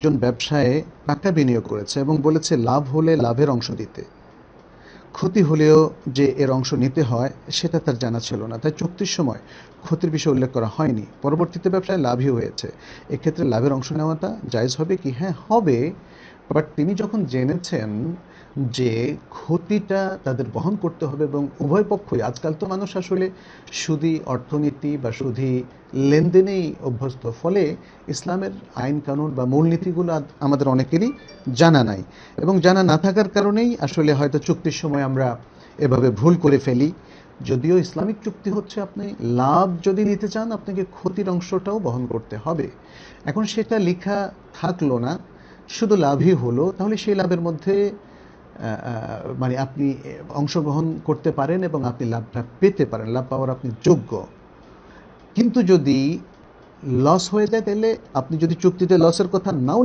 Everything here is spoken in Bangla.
একজন ব্যবসায়ে টাকা বিনিয়োগ করেছে এবং বলেছে লাভ হলে লাভের অংশ দিতে। ক্ষতি হলেও যে এর অংশ নিতে হয় সেটা তার জানা ছিল না। তাই চুক্তির সময় ক্ষতির বিষয় উল্লেখ করা হয়নি। পরবর্তীতে ব্যবসায় লাভই হয়েছে। এক্ষেত্রে লাভের অংশ নেওয়াটা জায়েজ হবে কি? হ্যাঁ, হবে। বাট তিনি যখন জেনেছেন যে ক্ষতিটা তাদের বহন করতে হবে এবং উভয় পক্ষই, আজকাল তো মানুষ আসলে সুদী অর্থনীতি বা সুদী লেনদেনেই অভ্যস্ত। ফলে ইসলামের আইন কানুন বা মূলনীতিগুলো আমাদের অনেকেরই জানা নাই এবং জানা না থাকার কারণেই আসলে হয়তো চুক্তির সময় আমরা এভাবে ভুল করে ফেলি। যদিও ইসলামিক চুক্তি হচ্ছে আপনি লাভ যদি নিতে চান আপনাকে ক্ষতির অংশটাও বহন করতে হবে। এখন সেটা লেখা থাকলো না, শুধু লাভই হলো, তাহলে সেই লাভের মধ্যে মানে আপনি অংশগ্রহণ করতে পারেন এবং আপনি লাভটা পেতে পারেন, লাভ পাওয়ার আপনি যোগ্য। কিন্তু যদি লস হয়ে যায় তাহলে আপনি যদি চুক্তিতে লসের কথা নাও